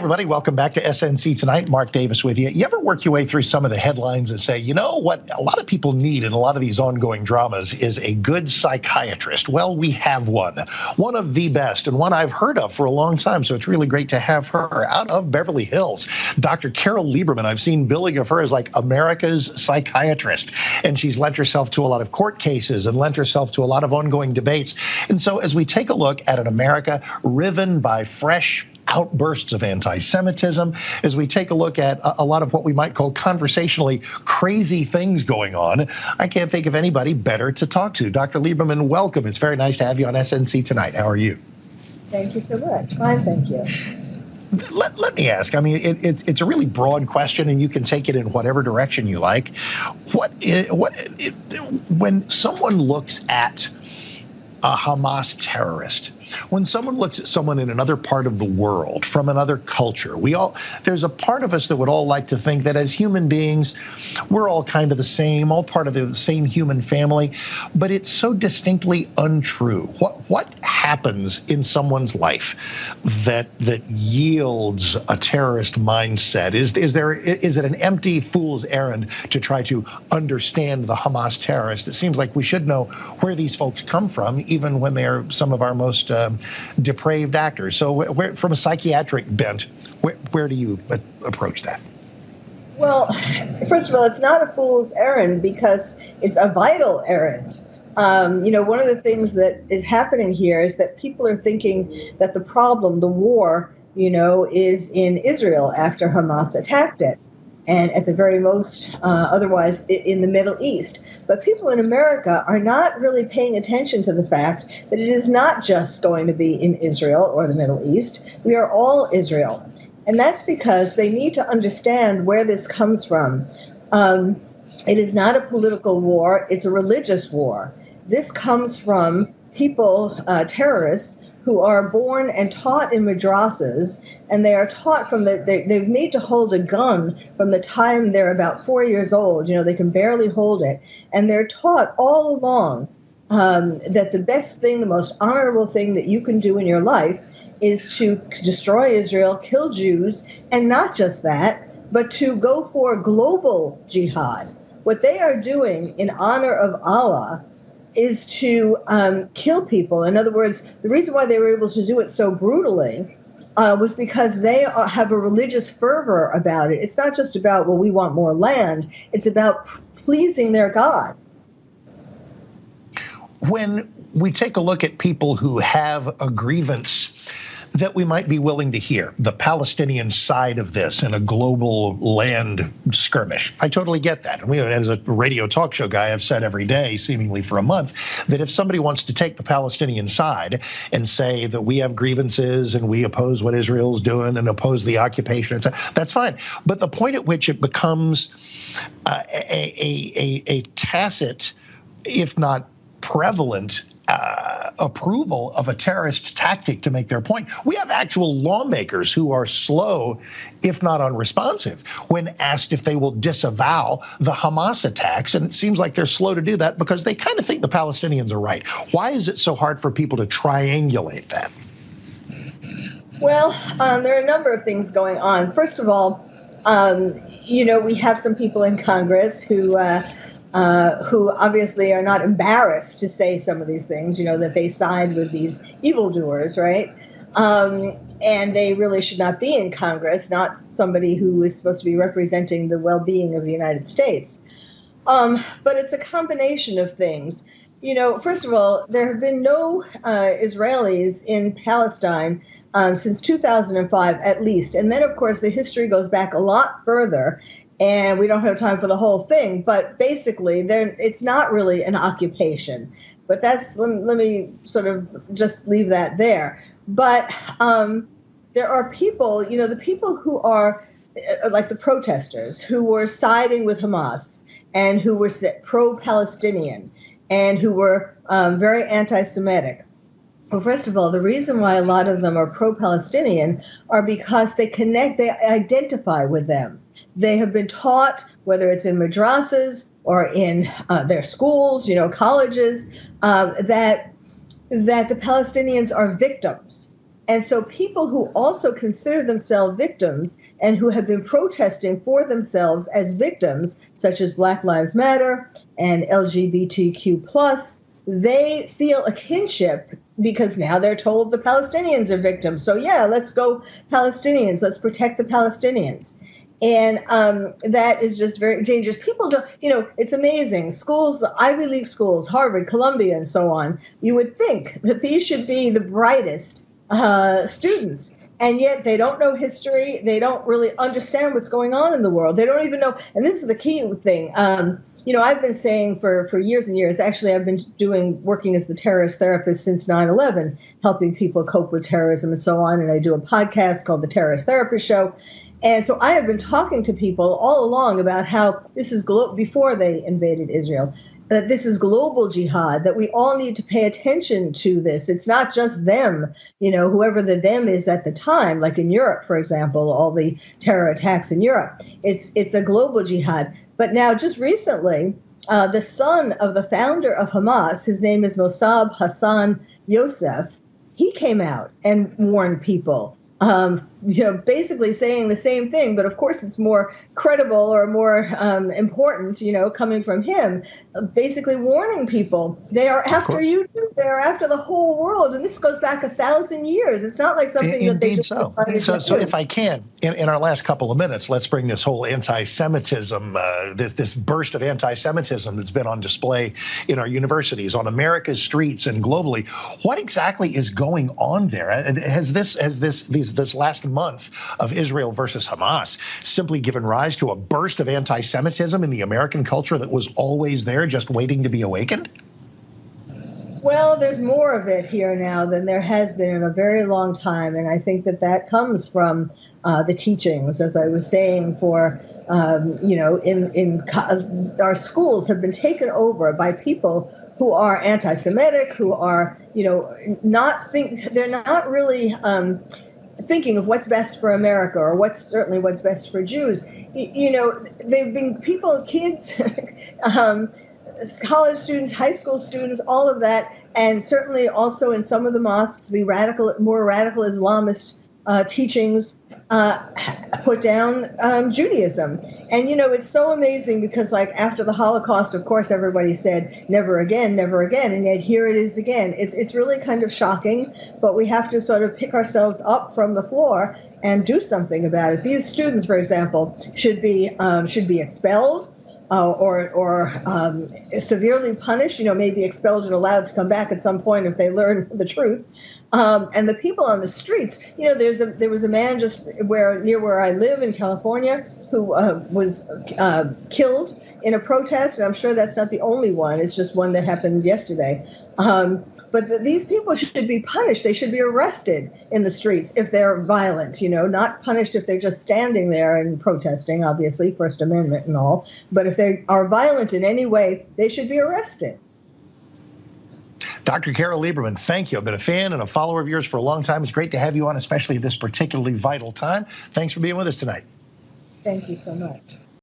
everybody. Welcome back to SNC Tonight. Mark Davis with you. You ever work your way through some of the headlines and say, you know what a lot of people need in a lot of these ongoing dramas is a good psychiatrist? Well, we have one of the best, and one I've heard of for a long time. So it's really great to have her out of Beverly Hills. Dr. Carole Lieberman, I've seen billing of her as like America's psychiatrist. And she's lent herself to a lot of court cases and lent herself to a lot of ongoing debates. And so as we take a look at an America riven by fresh outbursts of anti-Semitism, as we take a look at a lot of what we might call conversationally crazy things going on, I can't think of anybody better to talk to. Dr. Lieberman, welcome. It's very nice to have you on SNC Tonight. How are you? Thank you so much. Fine, thank you. Let me ask. I mean, it's a really broad question, and you can take it in whatever direction you like. When someone looks at a Hamas terrorist, when someone looks at someone in another part of the world, from another culture, there's a part of us that would all like to think that as human beings, we're all kind of the same, all part of the same human family, but it's so distinctly untrue. What happens in someone's life that yields a terrorist mindset? Is it an empty fool's errand to try to understand the Hamas terrorist? It seems like we should know where these folks come from, even when they are some of our most depraved actors. So from a psychiatric bent, where do you approach that? Well, first of all, it's not a fool's errand because it's a vital errand. One of the things that is happening here is that people are thinking that the problem, the war, is in Israel after Hamas attacked it, and at the very most, otherwise, in the Middle East. But people in America are not really paying attention to the fact that it is not just going to be in Israel or the Middle East. We are all Israel. And that's because they need to understand where this comes from. It is not a political war. It's a religious war. This comes from people, terrorists, who are born and taught in madrasas, and they are taught they've made to hold a gun from the time they're about 4 years old. They can barely hold it. And they're taught all along that the best thing, the most honorable thing that you can do in your life is to destroy Israel, kill Jews, and not just that, but to go for global jihad. What they are doing in honor of Allah is to kill people. In other words, the reason why they were able to do it so brutally was because they have a religious fervor about it. It's not just about, well, we want more land. It's about pleasing their God. When we take a look at people who have a grievance that we might be willing to hear, the Palestinian side of this in a global land skirmish, I totally get that. And as a radio talk show guy, I've said every day, seemingly for a month, that if somebody wants to take the Palestinian side and say that we have grievances and we oppose what Israel's doing and oppose the occupation, that's fine. But the point at which it becomes a tacit, if not prevalent, approval of a terrorist tactic to make their point. We have actual lawmakers who are slow, if not unresponsive, when asked if they will disavow the Hamas attacks. And it seems like they're slow to do that because they kind of think the Palestinians are right. Why is it so hard for people to triangulate that? Well, there are a number of things going on. First of all, we have some people in Congress who obviously are not embarrassed to say some of these things, that they side with these evildoers, right? And they really should not be in Congress, not somebody who is supposed to be representing the well-being of the United States. But it's a combination of things. First of all, there have been no Israelis in Palestine since 2005, at least. And then, of course, the history goes back a lot further. And we don't have time for the whole thing, but basically, it's not really an occupation. But let me sort of just leave that there. But there are people, the people who are like the protesters who were siding with Hamas and who were pro-Palestinian and who were very anti-Semitic. Well, first of all, the reason why a lot of them are pro-Palestinian are because they identify with them. They have been taught, whether it's in madrasas or in their schools, colleges, that the Palestinians are victims And so people who also consider themselves victims and who have been protesting for themselves as victims, such as Black Lives Matter and LGBTQ+, they feel a kinship because now they're told the Palestinians are victims. So yeah, let's go Palestinians. Let's protect the Palestinians. And that is just very dangerous. People don't, it's amazing. Schools, Ivy League schools, Harvard, Columbia, and so on, you would think that these should be the brightest students. And yet they don't know history. They don't really understand what's going on in the world. They don't even know. And this is the key thing. I've been saying for years and years, actually, I've been working as the terrorist therapist since 9/11, helping people cope with terrorism and so on. And I do a podcast called The Terrorist Therapist Show. And so I have been talking to people all along about how this is before they invaded Israel, that this is global jihad, that we all need to pay attention to this. It's not just them, whoever the them is at the time, like in Europe, for example, all the terror attacks in Europe. It's a global jihad. But now just recently, the son of the founder of Hamas, his name is Mossab Hassan Youssef, he came out and warned people. Basically saying the same thing, but of course it's more credible or more important, coming from him, basically warning people they are after you too. They are after the whole world, and this goes back 1,000 years. It's not like something that they just decided to do. So if I can, in our last couple of minutes, let's bring this whole anti-Semitism, this burst of anti-Semitism that's been on display in our universities, on America's streets, and globally. What exactly is going on there? Has this last month of Israel versus Hamas simply given rise to a burst of anti-Semitism in the American culture that was always there, just waiting to be awakened? Well, there's more of it here now than there has been in a very long time, and I think that comes from the teachings, as I was saying. Our schools have been taken over by people who are anti-Semitic, who are they're not really thinking of what's best for America or what's best for Jews. They've been kids, college students, high school students, all of that, and certainly also in some of the mosques, the more radical Islamist teachings put down Judaism. And, it's so amazing because, like, after the Holocaust, of course, everybody said, never again, never again. And yet here it is again. It's really kind of shocking, but we have to sort of pick ourselves up from the floor and do something about it. These students, for example, should be expelled. Or severely punished, maybe expelled and allowed to come back at some point if they learn the truth. And the people on the streets, there was a man just near where I live in California who was killed in a protest, and I'm sure that's not the only one. It's just one that happened yesterday. But these people should be punished. They should be arrested in the streets if they're violent, not punished if they're just standing there and protesting, obviously, First Amendment and all. But if they are violent in any way, they should be arrested. Dr. Carole Lieberman, thank you. I've been a fan and a follower of yours for a long time. It's great to have you on, especially at this particularly vital time. Thanks for being with us tonight. Thank you so much.